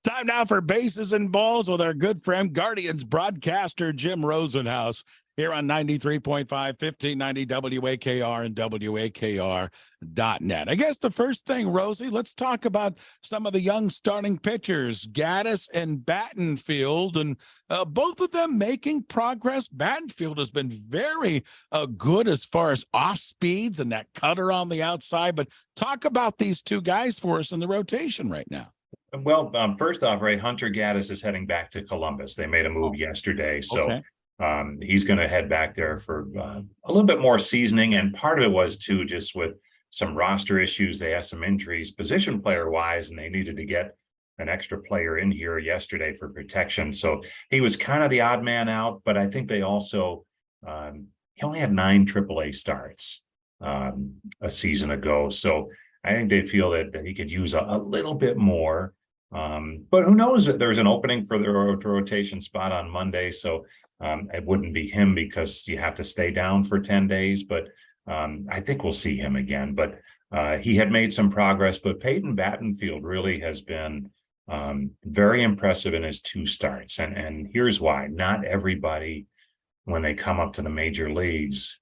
Time now for Bases and Balls with our good friend, Guardians broadcaster Jim Rosenhaus here on 93.5, 1590 WAKR and WAKR.net. I guess the first thing, Rosie, let's talk about some of the young starting pitchers, Gaddis and Battenfield, and both of them making progress. Battenfield has been very good as far as off speeds and that cutter on the outside, but talk about these two guys for us in the rotation right now. Well, first off, Ray, Hunter Gaddis is heading back to Columbus. They made a move yesterday, so he's going to head back there for a little bit more seasoning. And part of it was too just with some roster issues. They had some injuries, position player wise, and they needed to get an extra player in here yesterday for protection. So he was kind of the odd man out. But I think they also he only had 9 AAA starts a season ago, so I think they feel that he could use a little bit more. But who knows? There's an opening for the rotation spot on Monday, so it wouldn't be him because you have to stay down for 10 days. But I think we'll see him again. But he had made some progress. But Peyton Battenfield really has been very impressive in his 2 starts. And here's why. Not everybody, when they come up to the major leagues,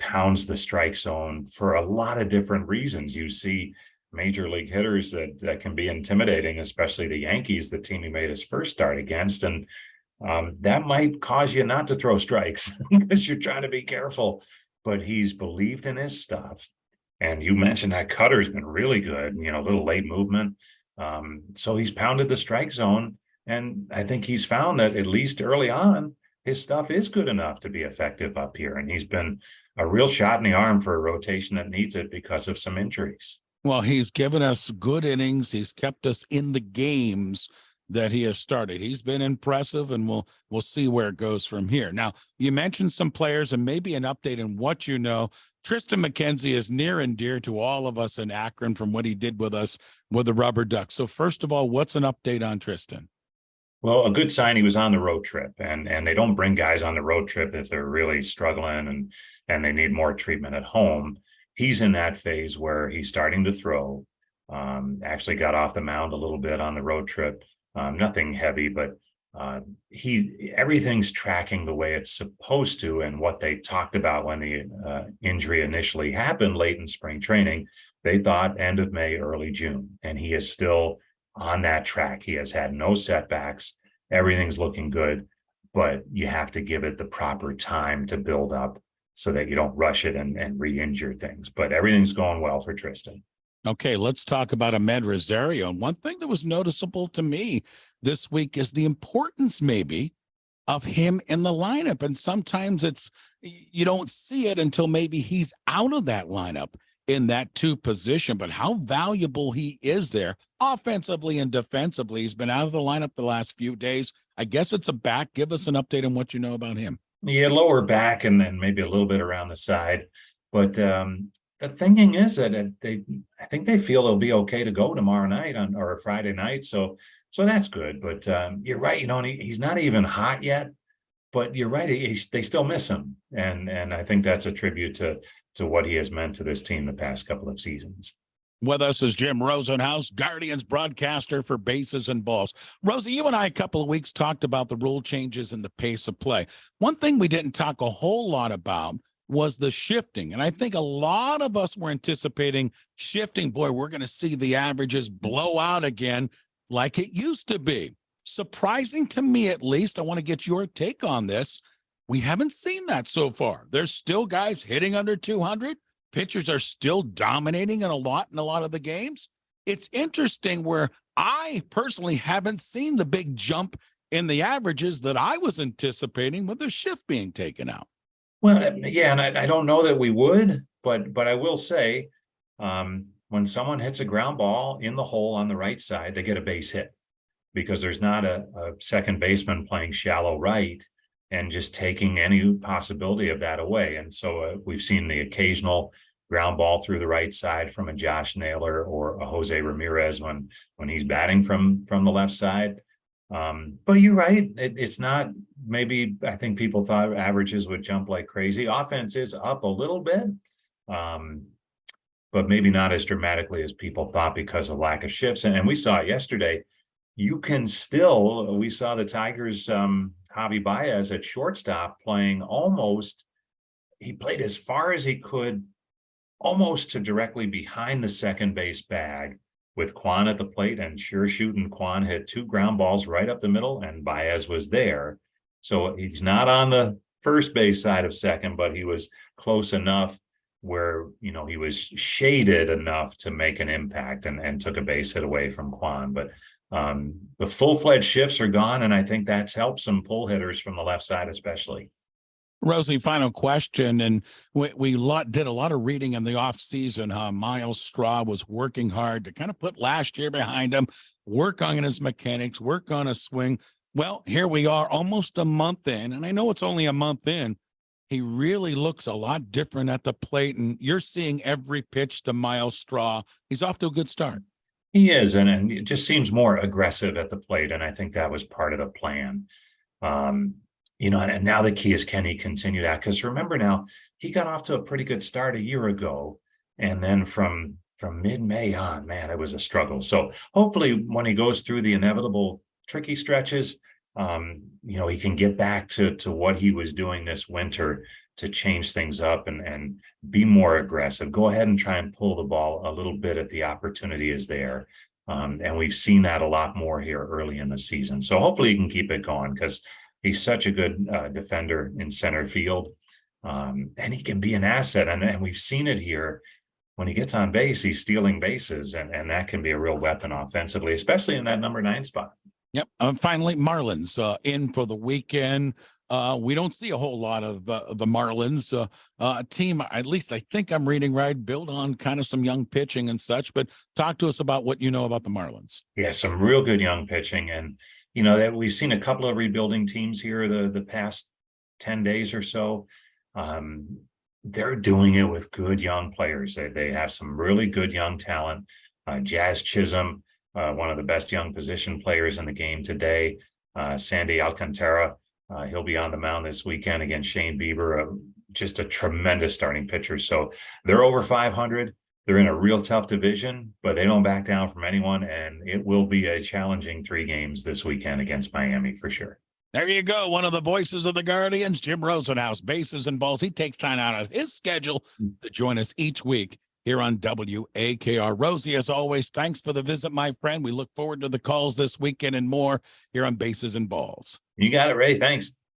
pounds the strike zone for a lot of different reasons. You see major league hitters that can be intimidating, especially the Yankees, the team he made his first start against. And that might cause you not to throw strikes because you're trying to be careful. But he's believed in his stuff. And you mentioned that cutter's been really good, a little late movement. So he's pounded the strike zone. And I think he's found that at least early on, his stuff is good enough to be effective up here. And he's been a real shot in the arm for a rotation that needs it because of some injuries. Well, he's given us good innings. He's kept us in the games that he has started. He's been impressive, and we'll see where it goes from here. Now, you mentioned some players and maybe an update on what you know. Triston McKenzie is near and dear to all of us in Akron from what he did with us with the Rubber Duck. So first of all, what's an update on Triston? Well, a good sign, he was on the road trip, and they don't bring guys on the road trip if they're really struggling and they need more treatment at home. He's in that phase where he's starting to throw. Actually got off the mound a little bit on the road trip. Nothing heavy, but everything's tracking the way it's supposed to. And what they talked about when the injury initially happened late in spring training, they thought end of May, early June, and he is still on that track. He has had no setbacks. Everything's looking good, but you have to give it the proper time to build up so that you don't rush it and re-injure things. But everything's going well for Triston. Okay, let's talk about Amed Rosario. And one thing that was noticeable to me this week is the importance maybe of him in the lineup. And sometimes you don't see it until maybe he's out of that lineup in that 2 position, but how valuable he is there offensively and defensively. He's been out of the lineup the last few days. I guess it's a back. Give us an update on what you know about him. Yeah, lower back and then maybe a little bit around the side. But the thinking is that I think they feel it'll be okay to go tomorrow night or Friday night. So that's good. But you're right. He's not even hot yet. But you're right. They still miss him, and I think that's a tribute to what he has meant to this team the past couple of seasons. With us is Jim Rosenhaus, Guardians broadcaster for Bases and Balls. Rosie, you and I a couple of weeks talked about the rule changes and the pace of play. One thing we didn't talk a whole lot about was the shifting. And I think a lot of us were anticipating shifting. Boy, we're going to see the averages blow out again like it used to be. Surprising to me, at least. I want to get your take on this. We haven't seen that so far. There's still guys hitting under 200. Pitchers are still dominating in a lot of the games. It's interesting where I personally haven't seen the big jump in the averages that I was anticipating with the shift being taken out. Well, yeah, and I don't know that we would, but I will say when someone hits a ground ball in the hole on the right side, they get a base hit because there's not a second baseman playing shallow right and just taking any possibility of that away. And so we've seen the occasional ground ball through the right side from a Josh Naylor or a Jose Ramirez when he's batting from the left side. But you're right. It's not, maybe I think people thought averages would jump like crazy. Offense is up a little bit. but maybe not as dramatically as people thought because of lack of shifts. And we saw it yesterday. You can still, we saw the Tigers, Javi Baez at shortstop playing almost, he played as far as he could, almost to directly behind the second base bag with Kwan at the plate, and sure shooting, Kwan hit 2 ground balls right up the middle, and Baez was there. So he's not on the first base side of second, but he was close enough where, you know, he was shaded enough to make an impact and took a base hit away from Kwan. But the full-fledged shifts are gone, and I think that's helped some pull hitters from the left side especially. Rosie, final question, and we did a lot of reading in the offseason how Myles Straw was working hard to kind of put last year behind him, work on his mechanics, work on a swing. Well, here we are almost a month in, and I know it's only a month in. He really looks a lot different at the plate, and you're seeing every pitch to Myles Straw. He's off to a good start. He is, and it just seems more aggressive at the plate, and I think that was part of the plan. You know, and now the key is, can he continue that? Because remember now, he got off to a pretty good start a year ago, and then from mid-May on, man, it was a struggle. So hopefully when he goes through the inevitable tricky stretches, you know, he can get back to what he was doing this winter to change things up and be more aggressive. Go ahead and try and pull the ball a little bit if the opportunity is there. And we've seen that a lot more here early in the season. So hopefully he can keep it going, because he's such a good defender in center field, and he can be an asset. And we've seen it here. When he gets on base, he's stealing bases, and that can be a real weapon offensively, especially in that number 9 spot. Yep. Finally, Marlins in for the weekend. We don't see a whole lot of the Marlins team. At least I think I'm reading right. Build on kind of some young pitching and such. But talk to us about what you know about the Marlins. Yeah, some real good young pitching, and you know that we've seen a couple of rebuilding teams here the past 10 days or so. They're doing it with good young players. They have some really good young talent. Jazz Chisholm, one of the best young position players in the game today. Sandy Alcantara, he'll be on the mound this weekend against Shane Bieber, just a tremendous starting pitcher. So they're over 500. They're in a real tough division, but they don't back down from anyone, and it will be a challenging 3 games this weekend against Miami for sure. There you go. One of the voices of the Guardians, Jim Rosenhaus, Bases and Balls. He takes time out of his schedule to join us each week here on WAKR. Rosie, as always, thanks for the visit, my friend. We look forward to the calls this weekend and more here on Bases and Balls. You got it, Ray. Thanks.